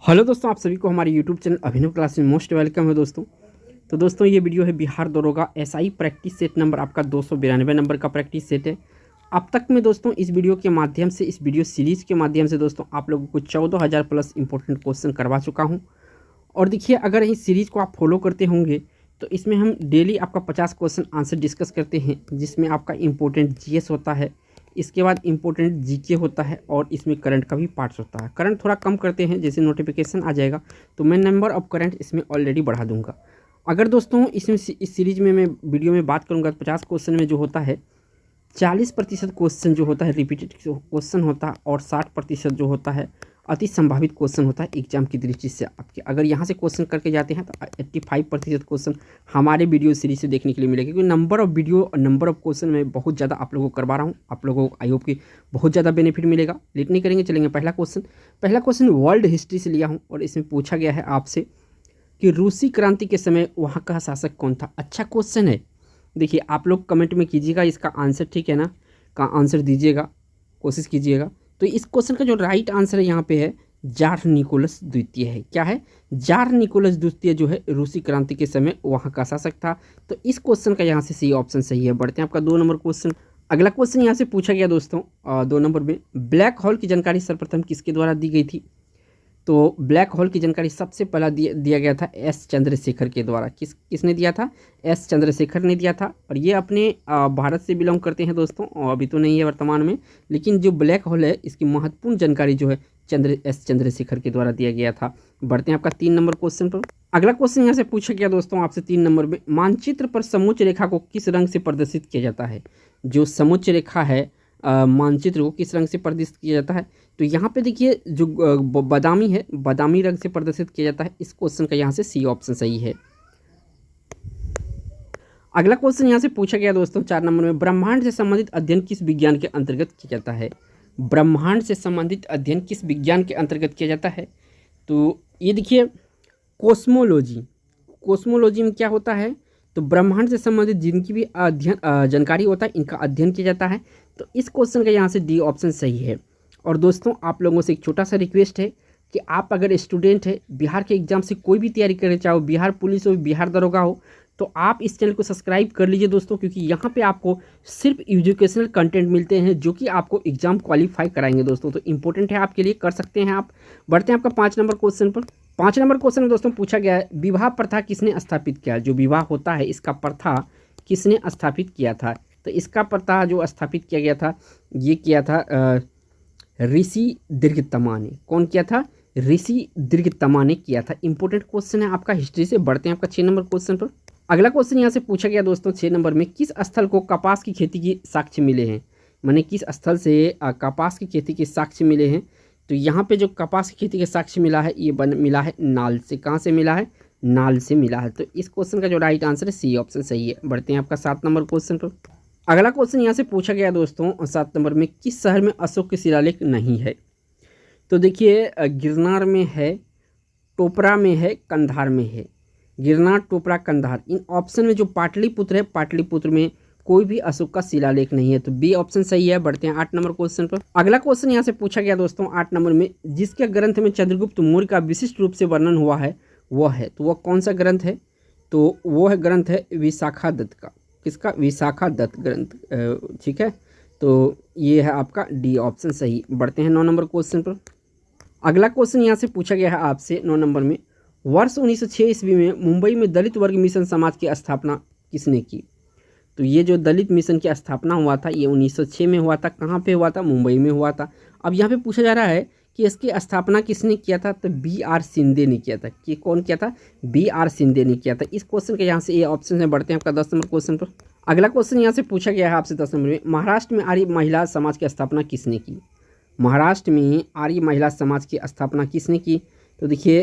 Hello दोस्तों, आप सभी को हमारे यूट्यूब चैनल अभिनव क्लास में मोस्ट वेलकम है दोस्तों। तो दोस्तों ये वीडियो है बिहार दरोगा एसआई प्रैक्टिस सेट नंबर आपका 292 नंबर का प्रैक्टिस सेट है। अब तक में दोस्तों इस वीडियो के माध्यम से, इस वीडियो सीरीज़ के माध्यम से दोस्तों आप लोगों को 14,000 प्लस इंपॉर्टेंट क्वेश्चन करवा चुका हूँ। और देखिए, अगर इस सीरीज़ को आप फॉलो करते होंगे तो इसमें हम डेली आपका 50 क्वेश्चन आंसर डिस्कस करते हैं, जिसमें आपका इंपॉर्टेंट जीएस होता है, इसके बाद इंपॉर्टेंट जीके होता है और इसमें करंट का भी पार्ट्स होता है। करंट थोड़ा कम करते हैं, जैसे नोटिफिकेशन आ जाएगा तो मैं नंबर ऑफ करंट इसमें ऑलरेडी बढ़ा दूंगा। अगर दोस्तों इसमें इस सीरीज में मैं वीडियो में बात करूंगा तो 50 क्वेश्चन में जो होता है 40% क्वेश्चन जो होता है रिपीटेड क्वेश्चन होता है और 60% जो होता है अति संभावित क्वेश्चन होता है एग्जाम की दृष्टि से आपके। अगर यहाँ से क्वेश्चन करके जाते हैं तो 85% क्वेश्चन हमारे वीडियो सीरीज से देखने के लिए मिलेगा, क्योंकि नंबर ऑफ वीडियो और नंबर ऑफ क्वेश्चन में बहुत ज़्यादा आप लोगों को करवा रहा हूँ। आप लोगों को आई होप की बहुत ज़्यादा बेनिफिट मिलेगा। लेट नहीं करेंगे, चलेंगे पहला क्वेश्चन वर्ल्ड हिस्ट्री से लिया हूँ और इसमें पूछा गया है आपसे कि रूसी क्रांति के समय वहाँ का शासक कौन था। अच्छा क्वेश्चन है। देखिए, आप लोग कमेंट में कीजिएगा इसका आंसर, ठीक है ना, का आंसर दीजिएगा, कोशिश कीजिएगा। तो इस क्वेश्चन का जो राइट आंसर है यहाँ पे है जार निकोलस द्वितीय है। क्या है? जार निकोलस द्वितीय जो है रूसी क्रांति के समय वहाँ का शासक था। तो इस क्वेश्चन का यहाँ से सी ऑप्शन सही है। बढ़ते हैं आपका 2 नंबर क्वेश्चन। अगला क्वेश्चन यहाँ से पूछा गया दोस्तों 2 नंबर में, ब्लैक होल की जानकारी सर्वप्रथम किसके द्वारा दी गई थी। तो ब्लैक होल की जानकारी सबसे पहला दिया गया था एस चंद्रशेखर के द्वारा। किसने दिया था? एस चंद्रशेखर ने दिया था। और ये अपने भारत से बिलोंग करते हैं दोस्तों, अभी तो नहीं है वर्तमान में, लेकिन जो ब्लैक होल है इसकी महत्वपूर्ण जानकारी जो है एस चंद्रशेखर के द्वारा दिया गया था। बढ़ते हैं आपका 3 नंबर क्वेश्चन पर। अगला क्वेश्चन यहाँ से पूछा गया दोस्तों आपसे 3 नंबर में, मानचित्र पर समोच्च रेखा को किस रंग से प्रदर्शित किया जाता है। जो समोच्च रेखा है मानचित्र को किस रंग से प्रदर्शित किया जाता है। तो यहाँ पे देखिए जो बादामी है, बादामी रंग से प्रदर्शित किया जाता है। इस क्वेश्चन का यहाँ से सी ऑप्शन सही है। अगला क्वेश्चन यहाँ से पूछा गया दोस्तों 4 नंबर में, ब्रह्मांड से संबंधित अध्ययन किस विज्ञान के अंतर्गत किया जाता है। ब्रह्मांड से संबंधित अध्ययन किस विज्ञान के अंतर्गत किया जाता है। तो ये देखिए कोस्मोलॉजी। कोस्मोलॉजी में क्या होता है, तो ब्रह्मांड से संबंधित जिनकी भी अध्ययन जानकारी होता है इनका अध्ययन किया जाता है। तो इस क्वेश्चन का यहाँ से डी ऑप्शन सही है। और दोस्तों आप लोगों से एक छोटा सा रिक्वेस्ट है कि आप अगर स्टूडेंट है, बिहार के एग्जाम से कोई भी तैयारी करना चाहो, बिहार पुलिस हो, बिहार दरोगा हो, तो आप इस चैनल को सब्सक्राइब कर लीजिए दोस्तों, क्योंकि यहाँ पे आपको सिर्फ एजुकेशनल कंटेंट मिलते हैं जो कि आपको एग्जाम क्वालिफाई कराएंगे दोस्तों। तो इंपॉर्टेंट है आपके लिए, कर सकते हैं आप। बढ़ते हैं आपका 5 नंबर क्वेश्चन पर। 5 नंबर क्वेश्चन में दोस्तों पूछा गया है, विवाह प्रथा किसने स्थापित किया। जो विवाह होता है इसका प्रथा किसने स्थापित किया था। तो इसका प्रथा जो स्थापित किया गया था, ये किया था ऋषि दीर्घतमा ने। कौन किया था? ऋषि दीर्घतमा ने किया था। इंपॉर्टेंट क्वेश्चन है आपका हिस्ट्री से। बढ़ते हैं आपका 6 नंबर क्वेश्चन पर। अगला क्वेश्चन यहाँ से पूछा गया दोस्तों 6 नंबर में, किस स्थल को कपास की खेती की साक्ष्य मिले हैं। माने किस स्थल से कपास की खेती के साक्ष्य मिले हैं। तो यहाँ पे जो कपास की खेती के साक्ष्य मिला है ये मिला है नाल से। कहाँ से मिला है? नाल से मिला है। तो इस क्वेश्चन का जो राइट आंसर है सी ऑप्शन सही है। बढ़ते हैं आपका 7 नंबर क्वेश्चन पर। अगला क्वेश्चन यहाँ से पूछा गया दोस्तों 7 नंबर में, किस शहर में अशोक के शिलालेख नहीं है। तो देखिए गिरनार में है, टोपरा में है, कंधार में है। गिरनार, टोपरा, कंधार, इन ऑप्शन में जो पाटलिपुत्र है, पाटलिपुत्र में कोई भी अशोक का शिलालेख नहीं है। तो बी ऑप्शन सही है। बढ़ते हैं 8 नंबर क्वेश्चन पर। अगला क्वेश्चन यहाँ से पूछा गया दोस्तों 8 नंबर में, जिसके ग्रंथ में चंद्रगुप्त मौर्य का विशिष्ट रूप से वर्णन हुआ है वह है। तो वह कौन सा ग्रंथ है? तो वह ग्रंथ है विशाखा दत्त का। किसका? विशाखा दत्त ग्रंथ। ठीक है, तो ये है आपका डी ऑप्शन सही। बढ़ते हैं 9 नंबर क्वेश्चन पर। अगला क्वेश्चन यहाँ से पूछा गया है आपसे 9 नंबर में, वर्ष 1906 ईस्वी में मुंबई में दलित वर्ग मिशन समाज की स्थापना किसने की। तो ये जो दलित मिशन की स्थापना हुआ था ये 1906 में हुआ था। कहाँ पे हुआ था? मुंबई में हुआ था। अब यहाँ पे पूछा जा रहा है कि इसकी स्थापना किसने किया था। तो बी आर शिंदे ने किया था। कि कौन किया था? बी आर शिंदे ने किया था। इस क्वेश्चन के यहाँ से ये ऑप्शन है। बढ़ते हैं आपका 10 नंबर क्वेश्चन पर। अगला क्वेश्चन यहाँ से पूछा गया है आपसे 10 नंबर में, महाराष्ट्र में आर्य महिला समाज की स्थापना किसने की। महाराष्ट्र में आर्य महिला समाज की स्थापना किसने की। तो देखिए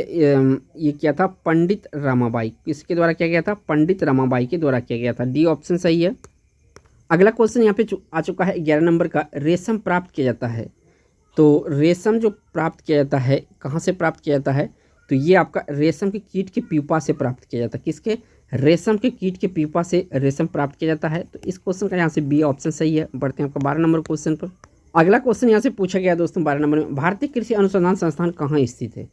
ये क्या था? पंडित रमाबाई। किसके द्वारा किया गया था? पंडित रमाबाई के द्वारा किया गया था। डी ऑप्शन सही है। अगला क्वेश्चन यहाँ पे आ चुका है 11 नंबर का, रेशम प्राप्त किया जाता है। तो रेशम जो प्राप्त किया जाता है कहाँ से प्राप्त किया जाता है। तो ये आपका रेशम के कीट के प्यूपा से प्राप्त किया जाता है। किसके? रेशम के कीट के प्यूपा से रेशम प्राप्त किया जाता है। तो इस क्वेश्चन का यहाँ से बी ऑप्शन सही है। बढ़ते हैं आपका 12 नंबर क्वेश्चन पर। अगला क्वेश्चन यहाँ से पूछा गया दोस्तों 12 नंबर में, भारतीय कृषि अनुसंधान संस्थान कहाँ स्थित है।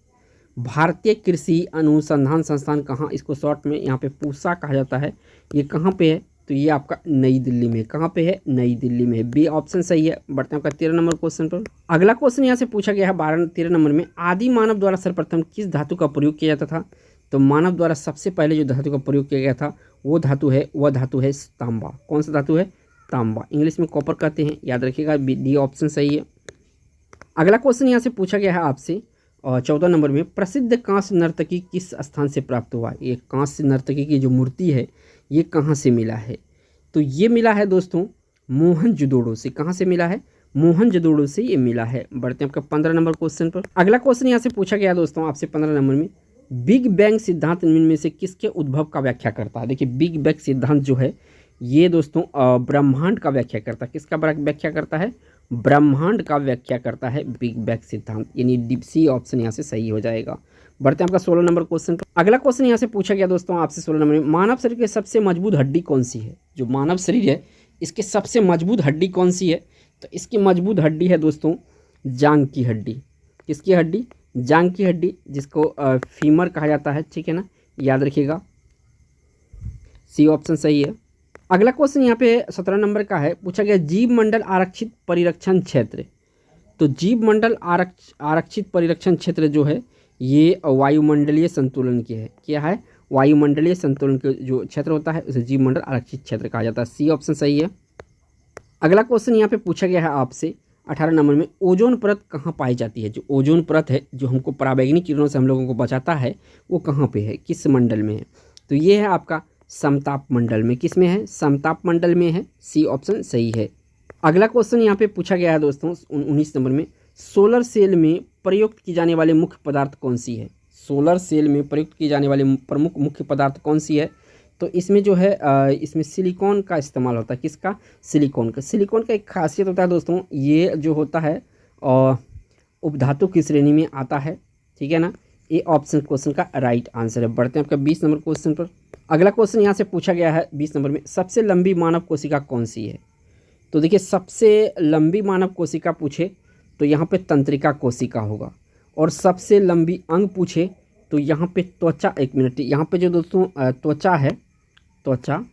भारतीय कृषि अनुसंधान संस्थान कहाँ, इसको शॉर्ट में यहाँ पे पूसा कहा जाता है, ये कहाँ पे है, तो ये आपका नई दिल्ली में। कहाँ पे है, नई दिल्ली में। बी ऑप्शन सही है। बढ़ते हैं आपका 13 नंबर क्वेश्चन पर। अगला क्वेश्चन यहाँ से पूछा गया है 13 नंबर में, आदि मानव द्वारा सर्वप्रथम किस धातु का प्रयोग किया जाता था। तो मानव द्वारा सबसे पहले जो धातु का प्रयोग किया गया था वह धातु है तांबा। कौन सा धातु है, तांबा। इंग्लिश में कॉपर कहते हैं, याद रखिएगा। डी ऑप्शन सही है। अगला क्वेश्चन यहाँ से पूछा गया है आपसे 14 नंबर में, प्रसिद्ध कांस्य नर्तकी किस स्थान से प्राप्त हुआ। ये कांस्य नर्तकी की जो मूर्ति है ये कहाँ से मिला है, तो ये मिला है दोस्तों मोहनजोदड़ो से। कहाँ से मिला है, मोहनजोदड़ो से ये मिला है। बढ़ते हैं आपका 15 नंबर क्वेश्चन पर। अगला क्वेश्चन यहाँ से पूछा गया दोस्तों आपसे 15 नंबर में, बिग बैंग सिद्धांत निम्न में से किसके उद्भव का व्याख्या करता है। देखिए बिग बैंग सिद्धांत जो है ये दोस्तों ब्रह्मांड का व्याख्या करता है। किसका व्याख्या करता है, ब्रह्मांड का व्याख्या करता है बिग बैंग सिद्धांत, यानी सी ऑप्शन यहाँ से सही हो जाएगा। बढ़ते हैं आपका 16 नंबर क्वेश्चन पर। अगला क्वेश्चन यहाँ से पूछा गया दोस्तों आपसे 16 नंबर में, मानव शरीर की सबसे मजबूत हड्डी कौन सी है। जो मानव शरीर है इसके सबसे मजबूत हड्डी कौन सी है, तो इसकी मजबूत हड्डी है दोस्तों जांग की हड्डी। किसकी हड्डी, जांग की हड्डी, जिसको फीमर कहा जाता है, ठीक है ना, याद रखिएगा। सी ऑप्शन सही है। अगला क्वेश्चन यहाँ पे 17 नंबर का है, पूछा गया जीव मंडल आरक्षित परिरक्षण क्षेत्र। तो जीव मंडल आरक्षित परिरक्षण क्षेत्र जो है ये वायुमंडलीय संतुलन की है। क्या है, वायुमंडलीय संतुलन के जो क्षेत्र होता है उसे जीव मंडल आरक्षित क्षेत्र कहा जाता है। सी ऑप्शन सही है। अगला क्वेश्चन यहाँ पे पूछा गया है आपसे 18 नंबर में, ओजोन परत कहाँ पाई जाती है। जो ओजोन परत है जो हमको पराबैंगनी किरणों से हम लोगों को बचाता है वो कहाँ पे है, किस मंडल में है, तो ये है आपका समताप मंडल में। किस में है, समताप मंडल में है। सी ऑप्शन सही है। अगला क्वेश्चन यहाँ पे पूछा गया है दोस्तों 19 नंबर में, सोलर सेल में प्रयुक्त की जाने वाली मुख्य पदार्थ कौन सी है। सोलर सेल में प्रयुक्त की जाने वाली प्रमुख मुख्य पदार्थ कौन सी है, तो इसमें जो है इसमें सिलिकॉन का इस्तेमाल होता है। किसका, सिलिकॉन का। सिलिकॉन का एक खासियत होता है दोस्तों, ये जो होता है उपधातु की श्रेणी में आता है, ठीक है ना। ये ऑप्शन क्वेश्चन का राइट आंसर है। बढ़ते हैं आपका 20 नंबर क्वेश्चन पर। अगला क्वेश्चन यहाँ से पूछा गया है 20 नंबर में, सबसे लंबी मानव कोशिका कौन सी है। तो देखिए सबसे लंबी मानव कोशिका पूछे तो यहाँ पे तंत्रिका कोशिका होगा, और सबसे लंबी अंग पूछे तो यहाँ पे त्वचा, एक मिनट, यहाँ पे जो दोस्तों त्वचा है, त्वचा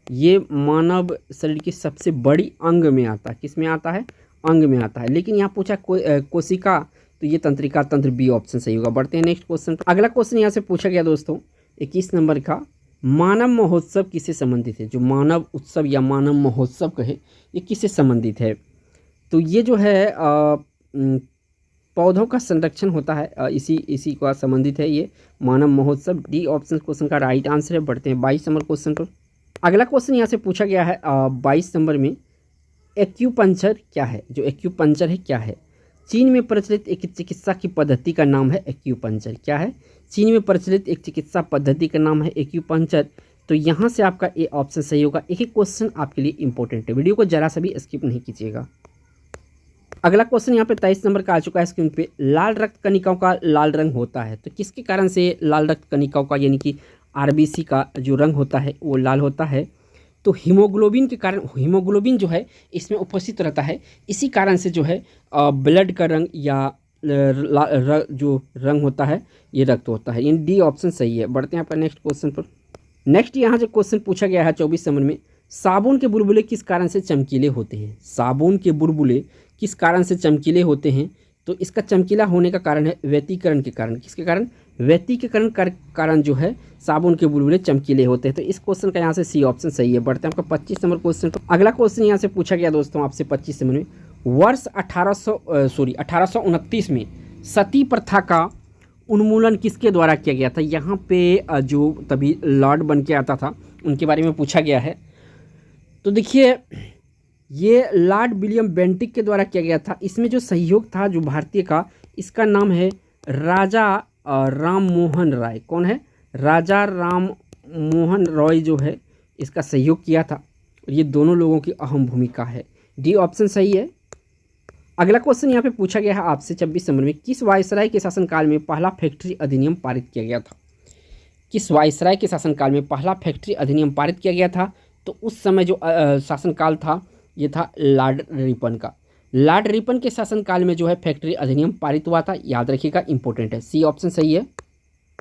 ये मानव शरीर की सबसे बड़ी अंग में आता है। किस में आता है, अंग में आता है। लेकिन यहाँ पूछा कोशिका, तो ये तंत्रिका तंत्र, बी ऑप्शन सही होगा। बढ़ते हैं नेक्स्ट क्वेश्चन पर। अगला क्वेश्चन यहाँ से पूछा गया दोस्तों 21 नंबर का, मानव महोत्सव किससे संबंधित है। जो मानव उत्सव या मानव महोत्सव कहे ये किससे संबंधित है, तो ये जो है पौधों का संरक्षण होता है, इसी का संबंधित है ये मानव महोत्सव। डी ऑप्शन क्वेश्चन का राइट आंसर है। बढ़ते हैं 22 नंबर क्वेश्चन पर। अगला क्वेश्चन यहाँ से पूछा गया है 22 नंबर में, एक्यूपंक्चर क्या है। जो एक्यूपंक्चर है क्या है, चीन में प्रचलित एक चिकित्सा की पद्धति का नाम है एक्यूपंक्चर। क्या है, चीन में प्रचलित एक चिकित्सा पद्धति का नाम है एक्यूपंक्चर। तो यहाँ से आपका ए ऑप्शन सही होगा। एक एक क्वेश्चन आपके लिए इंपॉर्टेंट है, वीडियो को जरा सा भी स्किप नहीं कीजिएगा। अगला क्वेश्चन यहाँ पे 23 नंबर का आ चुका है स्क्रीन पे, लाल रक्त कणिकाओं का लाल रंग होता है। तो किसके कारण से लाल रक्त कणिकाओं का यानी कि आरबीसी का जो रंग होता है वो लाल होता है, तो हीमोग्लोबिन के कारण। हीमोग्लोबिन जो है इसमें उपस्थित रहता है, इसी कारण से जो है ब्लड का रंग या जो रंग होता है ये रक्त होता है। इन डी ऑप्शन सही है। बढ़ते हैं आपका नेक्स्ट क्वेश्चन पर। नेक्स्ट यहाँ जो क्वेश्चन पूछा गया है 24 नंबर में, साबुन के बुलबुले किस कारण से चमकीले होते हैं। साबुन के बुलबुले किस कारण से चमकीले होते हैं, तो इसका चमकीला होने का कारण है व्यतिकरण के कारण। किसके कारण, व्यतिकरण कारण जो है साबुन के बुलबुले चमकीले होते हैं। तो इस क्वेश्चन का यहाँ से सी ऑप्शन सही है। बढ़ते हैं आपका 25 नंबर क्वेश्चन पर। अगला क्वेश्चन यहाँ से पूछा गया दोस्तों आपसे 25 नंबर में, वर्ष 1829 में सती प्रथा का उन्मूलन किसके द्वारा किया गया था। यहाँ पे जो तभी लॉर्ड बन के आता था उनके बारे में पूछा गया है। तो देखिए ये लॉर्ड विलियम बेंटिक के द्वारा किया गया था। इसमें जो सहयोग था जो भारतीय का, इसका नाम है राजा राम मोहन राय। कौन है, राजा राम मोहन रॉय जो है इसका सहयोग किया था। ये दोनों लोगों की अहम भूमिका है। डी ऑप्शन सही है। अगला क्वेश्चन यहाँ पे पूछा गया है आपसे 26 नंबर में, किस वायसराय के शासनकाल में पहला फैक्ट्री अधिनियम पारित किया गया था। किस वायसराय के शासनकाल में पहला फैक्ट्री अधिनियम पारित किया गया था, तो उस समय जो शासनकाल था ये था लॉर्ड रिपन का। लॉर्ड रिपन के शासनकाल में जो है फैक्ट्री अधिनियम पारित हुआ था, याद रखिएगा, इंपॉर्टेंट है, सी ऑप्शन सही है।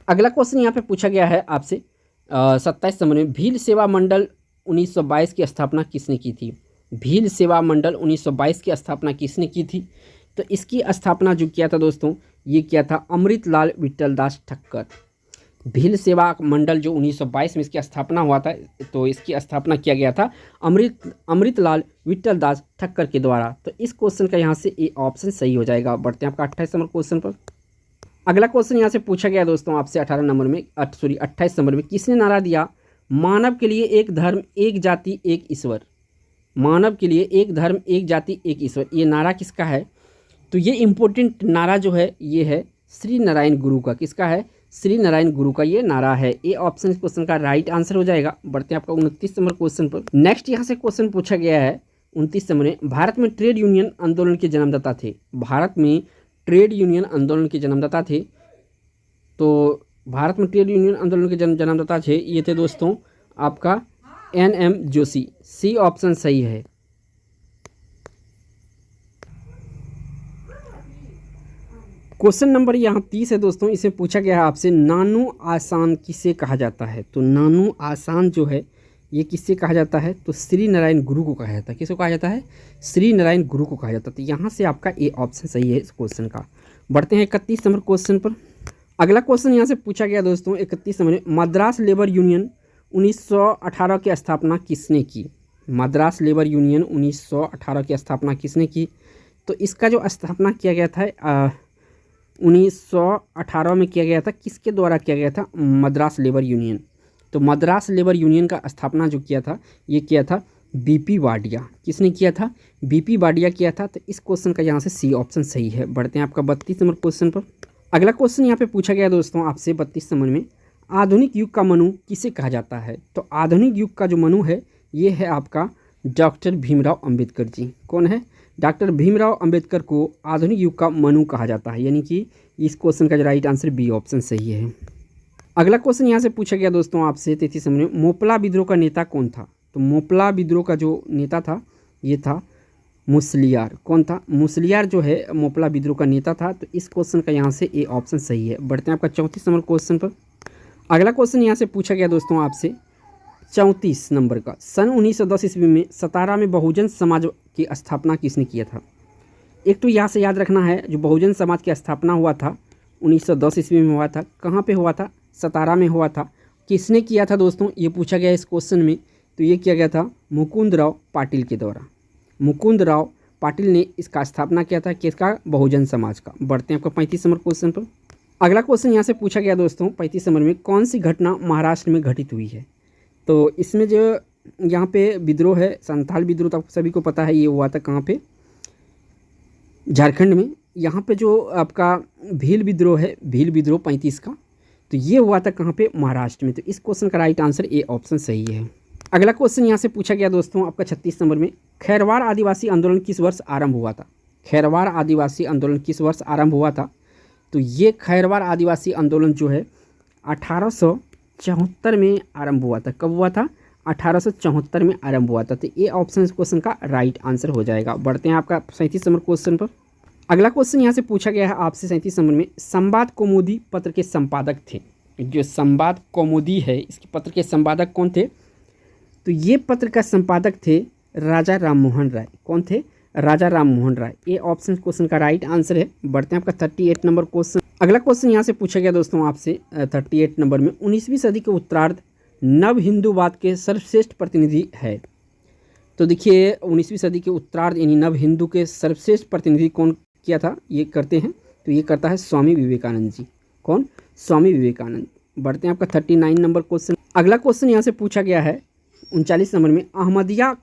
अगला क्वेश्चन यहाँ पे पूछा गया है आपसे 27 नंबर में, भील सेवा मंडल 1922 की स्थापना किसने की थी? भील सेवा मंडल 1922 की स्थापना किसने की थी? तो इसकी स्थापना जो किया था दोस्तों, ये किया था अमृतलाल विट्ठलदास ठक्कर। भील सेवा मंडल जो 1922 में इसकी स्थापना हुआ था, तो इसकी स्थापना किया गया था अमृतलाल विट्ठलदास ठक्कर के द्वारा। तो इस क्वेश्चन का यहाँ से ए ऑप्शन सही हो जाएगा। बढ़ते हैं आपका 28 नंबर क्वेश्चन पर। अगला क्वेश्चन यहाँ से पूछा गया दोस्तों आपसे 28 नंबर में, किसने नारा दिया, मानव के लिए एक धर्म एक जाति एक ईश्वर? मानव के लिए एक धर्म एक जाति एक ईश्वर, ये नारा किसका है? तो ये इम्पोर्टेंट नारा जो है ये है श्री नारायण गुरु का। किसका है? श्री नारायण गुरु का ये नारा है। ए ऑप्शन इस क्वेश्चन का राइट आंसर हो जाएगा। बढ़ते हैं आपका 29 नंबर क्वेश्चन पर। नेक्स्ट यहाँ से क्वेश्चन पूछा गया है 29 नंबर में, भारत में ट्रेड यूनियन आंदोलन के जन्मदाता थे। भारत में ट्रेड यूनियन आंदोलन के जन्मदाता थे, तो भारत में ट्रेड यूनियन आंदोलन के जन्मदाता थे, ये थे दोस्तों आपका NM जोशी। सी ऑप्शन सही है। क्वेश्चन नंबर यहाँ 30 है दोस्तों, इसे पूछा गया है आपसे, नानू आसान किसे कहा जाता है? तो नानू आसान जो है ये किससे कहा जाता है? तो श्री नारायण गुरु को कहा जाता है। किसको कहा जाता है? श्री नारायण गुरु को कहा जाता है। तो यहाँ से आपका ए ऑप्शन सही है इस क्वेश्चन का। बढ़ते हैं 31 नंबर क्वेश्चन पर। अगला क्वेश्चन यहाँ से पूछा गया दोस्तों 31 नंबर में, मद्रास लेबर यूनियन 1918 की स्थापना किसने की? मद्रास लेबर यूनियन 1918 की स्थापना किसने की? तो इसका जो स्थापना किया गया था 1918 में किया गया था, किसके द्वारा किया गया था? Madras labour union. तो मद्रास लेबर यूनियन का स्थापना जो किया था ये किया था BP वाडिया। किसने किया था? BP वाडिया किया था। तो इस क्वेश्चन का यहाँ से सी ऑप्शन सही है। बढ़ते हैं आपका 32 नंबर क्वेश्चन पर। अगला क्वेश्चन यहाँ पे पूछा गया दोस्तों आपसे 32 नंबर में, आधुनिक युग का मनु किसे कहा जाता है? तो आधुनिक युग का जो मनु है ये है आपका डॉक्टर भीमराव अंबेडकर जी। कौन है? डॉक्टर भीमराव अंबेडकर को आधुनिक युग का मनु कहा जाता है, यानी कि इस क्वेश्चन का जो राइट आंसर बी ऑप्शन सही है। अगला क्वेश्चन यहाँ से पूछा गया दोस्तों आपसे 33 नंबर में, मोपला विद्रोह का नेता कौन था? तो मोपला विद्रोह का जो नेता था ये था मुसलियार। कौन था? मुसलियार जो है मोपला विद्रोह का नेता था। तो इस क्वेश्चन का यहाँ से ए ऑप्शन सही है। बढ़ते हैं आपका 34 नंबर क्वेश्चन पर। अगला क्वेश्चन यहाँ से पूछा गया दोस्तों आपसे 34 नंबर का, सन 1910 ईस्वी में सतारा में बहुजन समाज की स्थापना किसने किया था? एक तो यहाँ से याद रखना है, जो बहुजन समाज की स्थापना हुआ था 1910 ईस्वी में हुआ था। कहाँ पे हुआ था? सतारा में हुआ था। किसने किया था दोस्तों, ये पूछा गया इस क्वेश्चन में। तो ये किया गया था मुकुंदराव पाटिल के द्वारा। मुकुंदराव पाटिल ने इसका स्थापना किया था। किसका? बहुजन समाज का। बढ़ते हैं आपका 35 नंबर क्वेश्चन पर। अगला क्वेश्चन यहाँ से पूछा गया दोस्तों 35 नंबर में, कौन सी घटना महाराष्ट्र में घटित हुई है? तो इसमें जो यहाँ पे विद्रोह है, संथाल विद्रोह, तो सभी को पता है ये हुआ था कहाँ पे? झारखंड में। यहाँ पे जो आपका भील विद्रोह है, भील विद्रोह 35 का, तो ये हुआ था कहाँ पे? महाराष्ट्र में। तो इस क्वेश्चन का राइट आंसर ए ऑप्शन सही है। अगला क्वेश्चन यहाँ से पूछा गया दोस्तों आपका 36 नंबर में, खैरवार आदिवासी आंदोलन किस वर्ष आरंभ हुआ था? खैरवार आदिवासी आंदोलन किस वर्ष आरंभ हुआ था? तो ये खैरवार आदिवासी आंदोलन जो है 1874 में आरंभ हुआ था। कब हुआ था? 1874 में आरंभ हुआ था। तो ये ऑप्शन इस क्वेश्चन का राइट आंसर हो जाएगा। बढ़ते हैं आपका 37 नंबर क्वेश्चन पर। अगला क्वेश्चन यहाँ से पूछा गया है आपसे 37 नंबर में, संवाद कौमुदी पत्र के संपादक थे। जो संवाद कौमुदी है इसके पत्र के संपादक कौन थे? तो ये पत्र का संपादक थे राजा राम मोहन राय। कौन थे? राजा राम मोहन राय। ये ऑप्शन क्वेश्चन का राइट आंसर है। बढ़ते हैं आपका 38 नंबर क्वेश्चन। अगला क्वेश्चन यहाँ से पूछा गया दोस्तों आपसे 38 नंबर में, 19वीं सदी के उत्तरार्ध नव हिंदूवाद के सर्वश्रेष्ठ प्रतिनिधि है। तो देखिए 19वीं सदी के उत्तरार्ध यानी नव हिंदू के सर्वश्रेष्ठ प्रतिनिधि कौन किया था? ये करते हैं, तो ये करता है स्वामी विवेकानंद जी। कौन? स्वामी विवेकानंद। बढ़ते हैं आपका 39 नंबर क्वेश्चन। अगला क्वेश्चन यहाँ से पूछा गया है 39 नंबर में, अहमदिया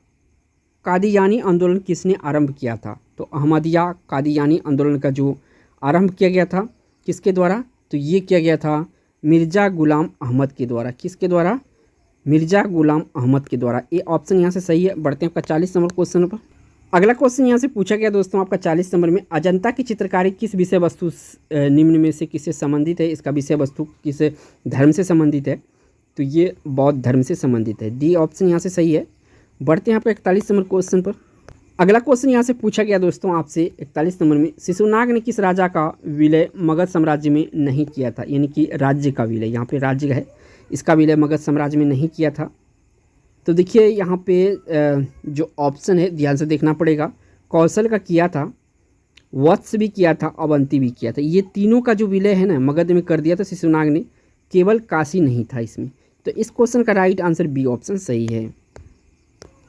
कादियानी आंदोलन किसने आरंभ किया था? तो अहमदिया कादियानी आंदोलन का जो आरंभ किया गया था किसके द्वारा? तो ये किया गया था मिर्ज़ा गुलाम अहमद के द्वारा। किसके द्वारा? मिर्ज़ा गुलाम अहमद के द्वारा। ये ऑप्शन यहाँ से सही है। बढ़ते हैं आपका 40 नंबर क्वेश्चन पर। अगला क्वेश्चन यहाँ से पूछा गया दोस्तों आपका 40 नंबर में, अजंता की चित्रकारी किस विषय वस्तु निम्न में से किससे संबंधित है? इसका विषय वस्तु किस धर्म से संबंधित है? तो ये बौद्ध धर्म से संबंधित है। डी ऑप्शन यहाँ से सही है। बढ़ते हैं आपका 41 नंबर क्वेश्चन पर। अगला क्वेश्चन यहाँ से पूछा गया दोस्तों आपसे 41 नंबर में, शिशुनाग ने किस राजा का विलय मगध साम्राज्य में नहीं किया था? यानी कि राज्य का विलय, यहाँ पे राज्य है, इसका विलय मगध साम्राज्य में नहीं किया था। तो देखिए यहाँ पे जो ऑप्शन है ध्यान से देखना पड़ेगा। कौशल का किया था, वत्स भी किया था, अवंती भी किया था। ये तीनों का जो विलय है ना मगध में कर दिया था शिशुनाग ने, केवल काशी नहीं था इसमें। तो इस क्वेश्चन का राइट आंसर बी ऑप्शन सही है।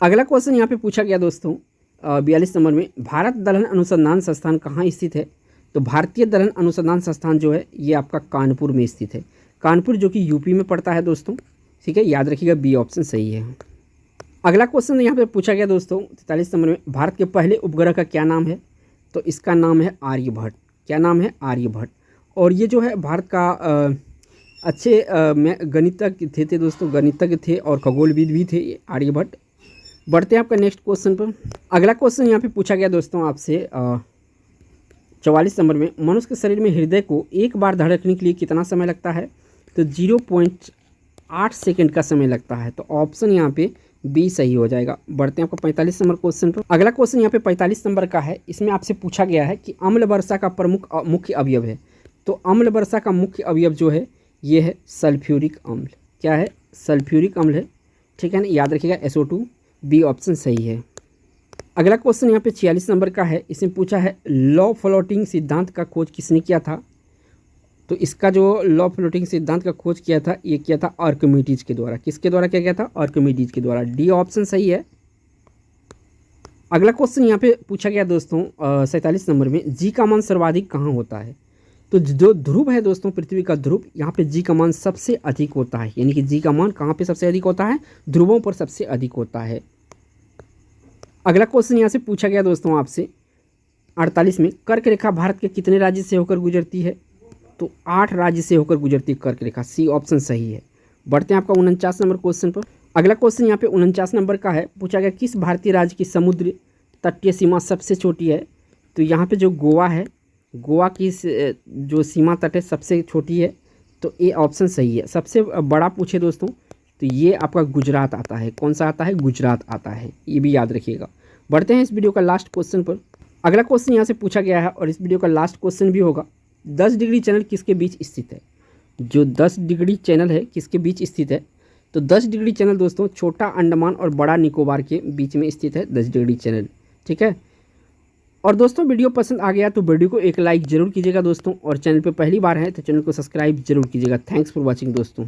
अगला क्वेश्चन यहाँ पे पूछा गया दोस्तों 42 नंबर में, भारत दलहन अनुसंधान संस्थान कहाँ स्थित है? तो भारतीय दलहन अनुसंधान संस्थान जो है ये आपका कानपुर में स्थित है। कानपुर जो कि यूपी में पड़ता है दोस्तों, ठीक है, याद रखिएगा बी ऑप्शन सही है। अगला क्वेश्चन यहाँ पे पूछा गया दोस्तों 43 नंबर में, भारत के पहले उपग्रह का क्या नाम है? तो इसका नाम है आर्यभट्ट। क्या नाम है? आर्यभट्ट। और ये जो है भारत का अच्छे गणितज्ञ थे दोस्तों, गणितज्ञ थे और खगोलविद भी थे ये आर्यभट्ट। बढ़ते हैं आपका नेक्स्ट क्वेश्चन पर। अगला क्वेश्चन यहाँ पे पूछा गया दोस्तों आपसे 44 नंबर में, मनुष्य के शरीर में हृदय को एक बार धड़कने के लिए कितना समय लगता है? तो 0.8 सेकेंड का समय लगता है। तो ऑप्शन यहाँ पे बी सही हो जाएगा। बढ़ते हैं आपको 45 नंबर क्वेश्चन पर। अगला क्वेश्चन यहाँ पे 45 नंबर का है। इसमें आपसे पूछा गया है कि अम्ल वर्षा का प्रमुख मुख्य अवयव है। तो अम्ल वर्षा का मुख्य अवयव जो है ये है सल्फ्यूरिक अम्ल। क्या है? सल्फ्यूरिक अम्ल है, ठीक है ना, याद रखिएगा SO2, बी ऑप्शन सही है। अगला क्वेश्चन यहाँ पे 46 नंबर का है। इसमें पूछा है लॉ फ्लोटिंग सिद्धांत का खोज किसने किया था? तो इसका जो लॉ फ्लोटिंग सिद्धांत का खोज किया था ये किया था आर्किमिडीज के द्वारा। किसके द्वारा किया गया था? आर्किमिडीज के द्वारा, डी ऑप्शन सही है। अगला क्वेश्चन यहाँ पे पूछा गया दोस्तों 47 नंबर में, जी का मान सर्वाधिक कहाँ होता है? तो जो ध्रुव है दोस्तों, पृथ्वी का ध्रुव, यहाँ पे जी का मान सबसे अधिक होता है। यानी कि जी का मान कहाँ पे सबसे अधिक होता है? ध्रुवों पर सबसे अधिक होता है। अगला क्वेश्चन यहाँ से पूछा गया दोस्तों आपसे 48 में, कर्क रेखा भारत के कितने राज्य से होकर गुजरती है? तो 8 राज्य से होकर गुजरती है कर्क रेखा, सी ऑप्शन सही है। बढ़ते हैं आपका 49 नंबर क्वेश्चन पर। अगला क्वेश्चन यहाँ पे 49 नंबर का है। पूछा गया किस भारतीय राज्य की समुद्र तटीय सीमा सबसे छोटी है? तो यहाँ पे जो गोवा है, गोवा की जो सीमा तट है सबसे छोटी है। तो ए ऑप्शन सही है। सबसे बड़ा पूछे दोस्तों तो ये आपका गुजरात आता है। कौन सा आता है? गुजरात आता है, ये भी याद रखिएगा। बढ़ते हैं इस वीडियो का लास्ट क्वेश्चन पर। अगला क्वेश्चन यहाँ से पूछा गया है और इस वीडियो का लास्ट क्वेश्चन भी होगा। 10 डिग्री चैनल किसके बीच स्थित है? जो 10 डिग्री चैनल है किसके बीच स्थित है? तो 10 डिग्री चैनल दोस्तों छोटा अंडमान और बड़ा निकोबार के बीच में स्थित है 10 डिग्री चैनल, ठीक है। और दोस्तों वीडियो पसंद आ गया तो वीडियो को एक लाइक जरूर कीजिएगा दोस्तों, और चैनल पे पहली बार है तो चैनल को सब्सक्राइब जरूर कीजिएगा। थैंक्स फॉर वॉचिंग दोस्तों।